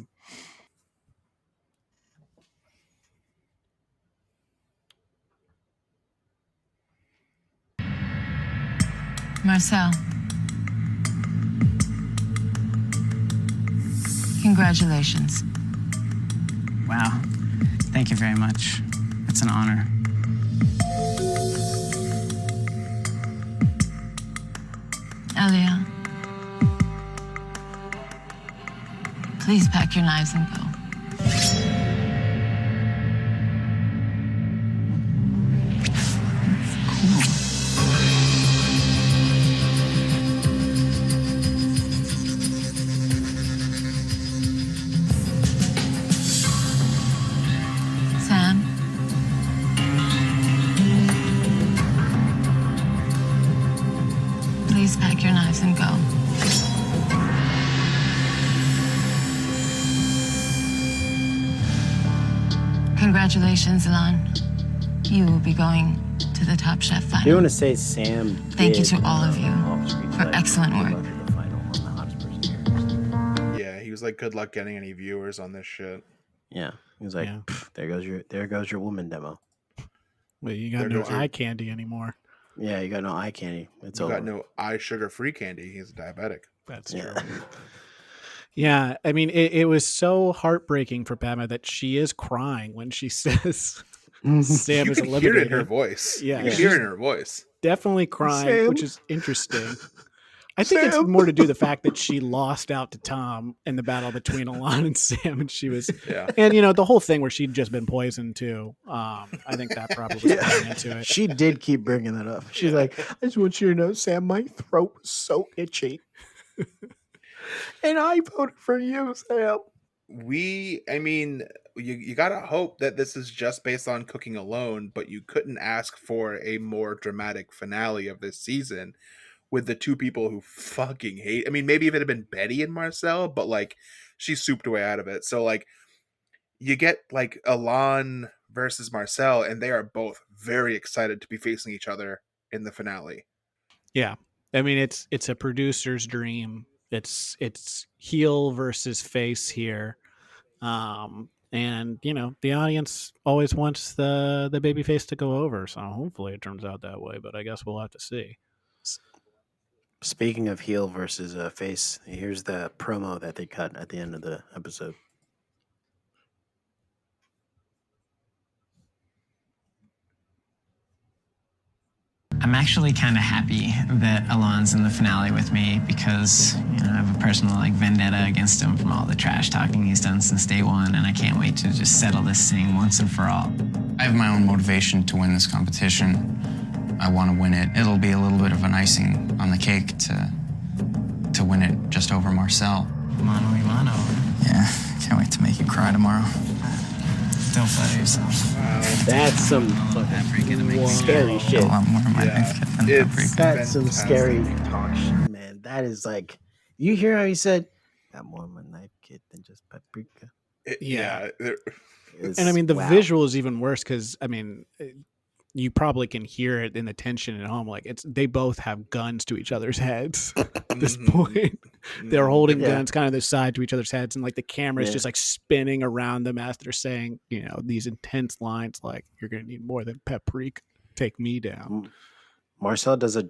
Marcel, Congratulations. Wow. Thank you very much. It's an honor. Elia, please pack your knives and go. Sam? Please pack your knives and go. Congratulations, Elan. You will be going to the Top Chef I do final. want to say Sam. Thank you did, to all of you off-screen for say, excellent "Good work." luck at the final on the hottest person here." Yeah, he was like, "Good luck getting any viewers on this shit." Yeah, he was like, Yeah. there goes your woman demo." Well, you got There no goes your- eye candy anymore. Yeah, you got no eye candy. It's You over. got no eye sugar-free candy. He's diabetic. That's Yeah. true. Yeah, I mean, it was so heartbreaking for Padma that she is crying when she says Sam You is can hear it in her eliminated. voice. Yeah, you can she's hear it in her voice. definitely crying, Sam. which is interesting. I think it's more to do the fact that she lost out to Tom in the battle between Elan and Sam, and she was, Yeah. and the whole thing where she'd just been poisoned too. I think that probably was playing into it. She did keep bringing that up. She's like, I just want you to know, Sam, my throat was so itchy. And I voted for you, Sam. I mean, you gotta hope that this is just based on cooking alone, but you couldn't ask for a more dramatic finale of this season with the two people who fucking hate. I mean, maybe if it had been Betty and Marcel, but like she souped her way out of it. So like you get like Elan versus Marcel, and they are both very excited to be facing each other in the finale. Yeah, I mean, it's a producer's dream. It's heel versus face here, and the audience always wants the baby face to go over. So hopefully it turns out that way. But I guess we'll have to see. Speaking of heel versus face, here's the promo that they cut at the end of the episode. I'm actually kind of happy that Alon's in the finale with me because I have a personal vendetta against him from all the trash talking he's done since day one, and I can't wait to just settle this thing once and for all. I have my own motivation to win this competition. I want to win it. It'll be a little bit of an icing on the cake to win it just over Marcel. Mano y mano. Yeah, can't wait to make you cry tomorrow. Don't flatter yourself. That's some scary shit. A lot more in my Yeah. life than It's- paprika. That's some Fantastic. scary talk shit, man. That is like, you hear how he said, got more in my knife kit than just paprika. Yeah. It's- And I mean, the wow. visual is even worse because I mean, you probably can hear it in the tension at home. Like they both have guns to each other's heads at this Mhm. point. They're holding Yeah. guns kind of the side to each other's heads, and like the camera is Yeah. just like spinning around them as they're saying, these intense lines like "You're gonna need more than paprika. Take me down." Marcel does a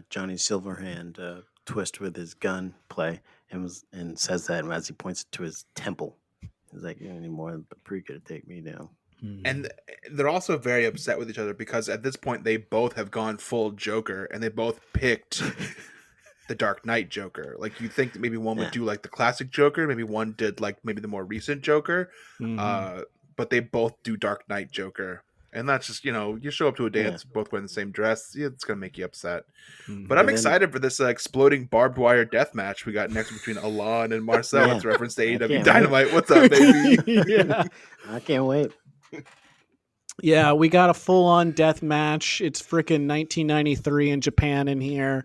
Johnny Silverhand twist with his gun play and says that as he points to his temple. He's like, you don't need more than paprika to take me down. And they're also very upset with each other because at this point they both have gone full Joker and they both picked the Dark Knight Joker. Like you think that maybe one Yeah. would do like the classic Joker, maybe one did like maybe the more recent Joker, Mhm. but they both do Dark Knight Joker. And that's just, you show up to a dance, both wearing the same dress, it's going to make you upset. Mhm. But I'm And then- excited for this exploding barbed wire death match we got next between Elan and Marcel. Yeah. It's reference to I AEW can't Dynamite. What's up, baby? yeah. I can't wait. Yeah, we got a full-on death match. It's freaking 1993 in Japan in here.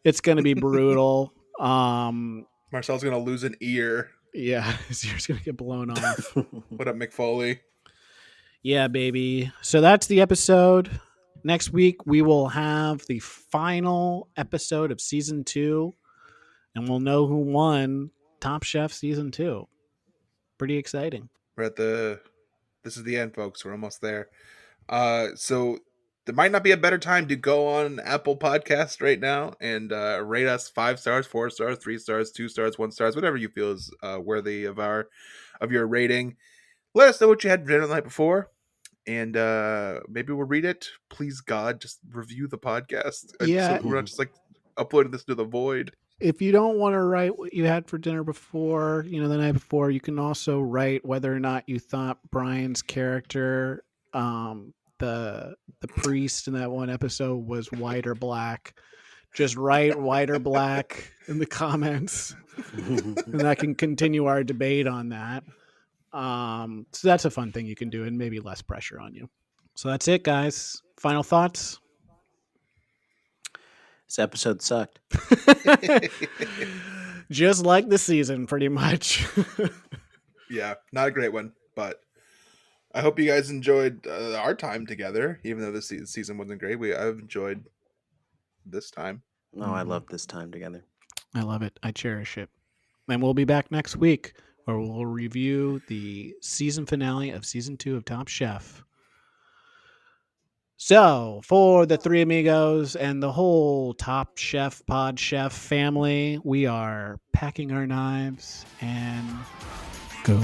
It's going to be brutal. Marcel's going to lose an ear. Yeah, his ear's going to get blown off. What up, Mick Foley? Yeah, baby. So that's the episode. Next week, we will have the final episode of season 2, and we'll know who won Top Chef season 2. Pretty exciting. We're at this is the end, folks. We're almost there. So there might not be a better time to go on Apple Podcast right now and rate us 5 stars, 4 stars, 3 stars, 2 stars, 1 stars, whatever you feel is worthy of your rating. Let us know what you had for dinner the night before, and maybe we'll read it. Please, God, just review the podcast. Yeah. So we're not just like uploading this to the void. If you don't want to write what you had for dinner before, the night before, you can also write whether or not you thought Brian's character, the priest in that one episode, was white or black. Just write white or black in the comments, and I can continue our debate on that. So that's a fun thing you can do, and maybe less pressure on you. So that's it, guys. Final thoughts? This episode sucked. Just like the season, pretty much. Yeah, not a great one, but I hope you guys enjoyed our time together, even though this season wasn't great. I've enjoyed this time. No, I love this time together. I love it. I cherish it. And we'll be back next week where we'll review the season finale of season 2 of Top Chef. So, for the three amigos and the whole Top Chef, Pod Chef family, we are packing our knives and go.